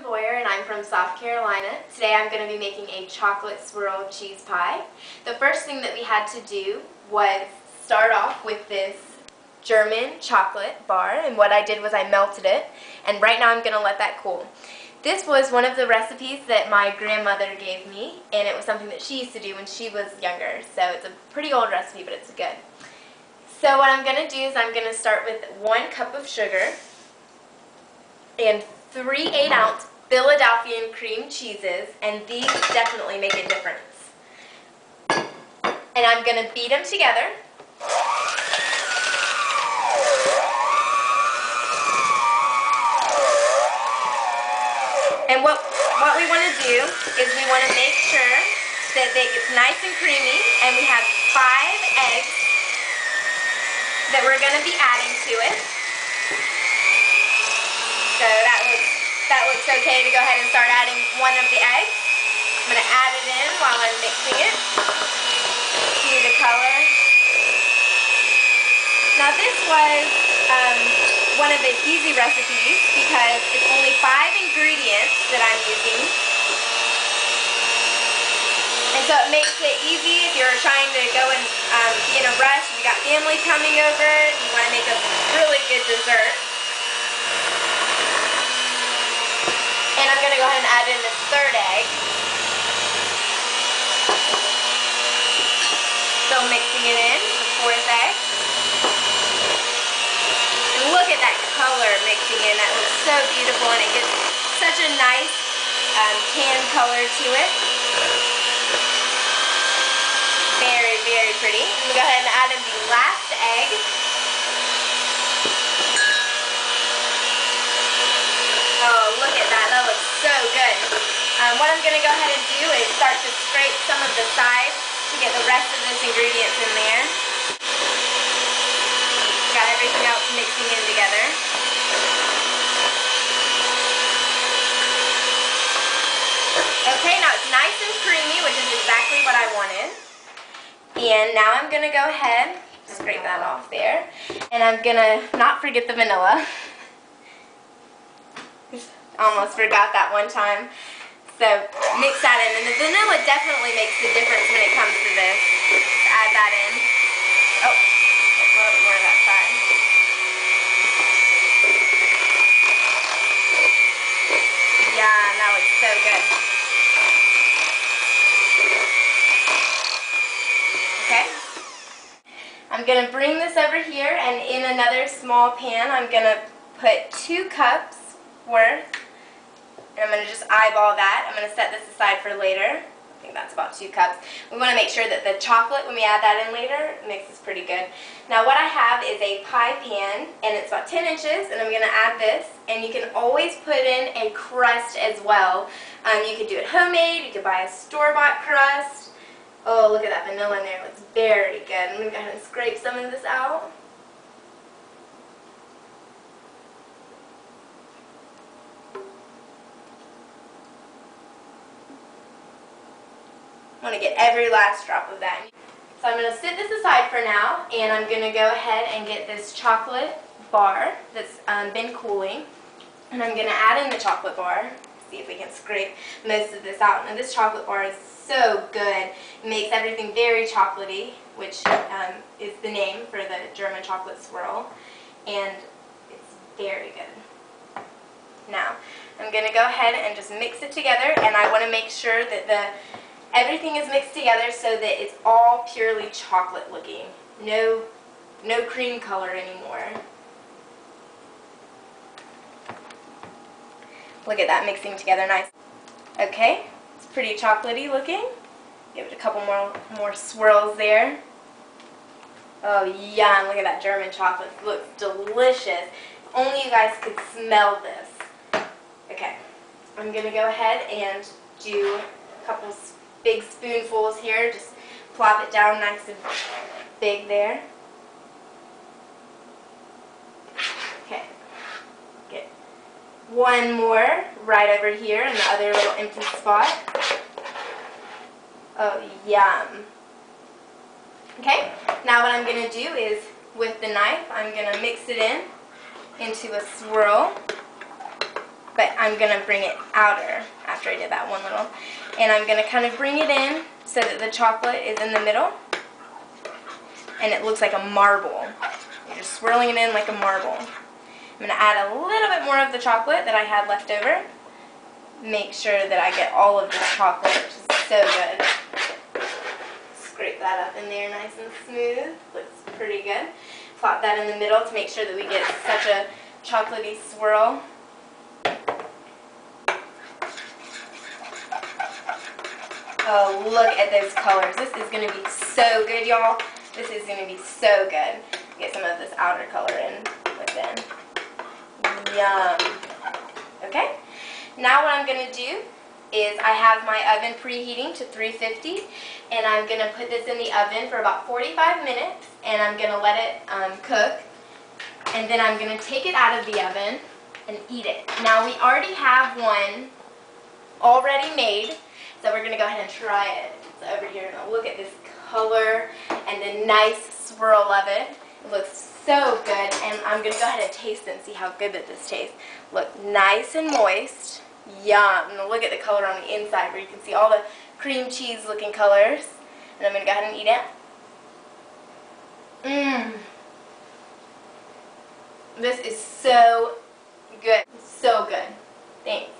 Boyer and I'm from South Carolina. Today I'm going to be making a chocolate swirl cheese pie. The first thing that we had to do was start off with this German chocolate bar, and what I did was I melted it, and right now I'm going to let that cool. This was one of the recipes that my grandmother gave me, and it was something that she used to do when she was younger, so it's a pretty old recipe, but it's good. So what I'm going to do is I'm going to start with 1 cup of sugar and 3 8-ounce Philadelphian cream cheeses, and these definitely make a difference. And I'm going to beat them together. And what we want to do is we want to make sure that it's nice and creamy, and we have 5 eggs that we're going to be adding to it. So that looks okay to go ahead and start adding 1 of the eggs. I'm going to add it in while I'm mixing it. See the color? Now this was one of the easy recipes because it's only 5 ingredients that I'm using. And so it makes it easy if you're trying to go and be in a rush, you got family coming over, you want to make a really good dessert. And I'm going to go ahead and add in this 3rd egg. Still mixing it in, the 4th egg. And look at that color mixing in. That looks so beautiful, and it gives such a nice tan color to it. Very, very pretty. I'm going to go ahead and add in the last egg. Oh, look at that. That looks so good. What I'm going to go ahead and do is start to scrape some of the sides to get the rest of this ingredients in there. Got everything else mixing in together. Okay, now it's nice and creamy, which is exactly what I wanted. And now I'm going to go ahead, scrape that off there, and I'm going to not forget the vanilla. Almost forgot that one time. So mix that in, and the vanilla definitely makes the difference when it comes to this. Add that in. Oh, a little bit more of that side. Yeah, that looks so good. Okay. I'm going to bring this over here, and in another small pan, I'm going to put 2 cups worth. And I'm going to just eyeball that. I'm going to set this aside for later. I think that's about 2 cups. We want to make sure that the chocolate, when we add that in later, mixes pretty good. Now what I have is a pie pan, and it's about 10 inches, and I'm going to add this. And you can always put in a crust as well. You could do it homemade. You could buy a store-bought crust. Oh, look at that vanilla in there. It looks very good. I'm going to go ahead and scrape some of this out. I want to get every last drop of that. So I'm going to set this aside for now, and I'm going to go ahead and get this chocolate bar that's been cooling, and I'm going to add in the chocolate bar. See if we can scrape most of this out. And this chocolate bar is so good. It makes everything very chocolatey, which is the name for the German chocolate swirl, and it's very good. Now, I'm going to go ahead and just mix it together, and I want to make sure that everything is mixed together so that it's all purely chocolate looking. No cream color anymore. Look at that mixing together nice. Okay, it's pretty chocolatey looking. Give it a couple more swirls there. Oh yum, look at that German chocolate. It looks delicious. If only you guys could smell this. Okay, I'm going to go ahead and do a couple big spoonfuls here. Just plop it down nice and big there. Okay. Get 1 more right over here in the other little empty spot. Oh, yum. Okay, now what I'm going to do is, with the knife, I'm going to mix it into a swirl. but I'm going to bring it outer after I did that one little. And I'm going to kind of bring it in so that the chocolate is in the middle. And it looks like a marble. You're just swirling it in like a marble. I'm going to add a little bit more of the chocolate that I had left over. Make sure that I get all of this chocolate, which is so good. Scrape that up in there nice and smooth. Looks pretty good. Plop that in the middle to make sure that we get such a chocolatey swirl. Oh, look at those colors. This is going to be so good, y'all. This is going to be so good. Get some of this outer color in within. Yum. Okay. Now what I'm going to do is I have my oven preheating to 350, and I'm going to put this in the oven for about 45 minutes, and I'm going to let it cook, and then I'm going to take it out of the oven and eat it. Now we already have one already made, so we're going to go ahead and try it. It's over here. Now look at this color and the nice swirl of it. It looks so good, and I'm going to go ahead and taste it and see how good that this tastes. Look, nice and moist. Yum. And look at the color on the inside where you can see all the cream cheese looking colors. And I'm going to go ahead and eat it. Mmm. This is so good. So good. Thanks.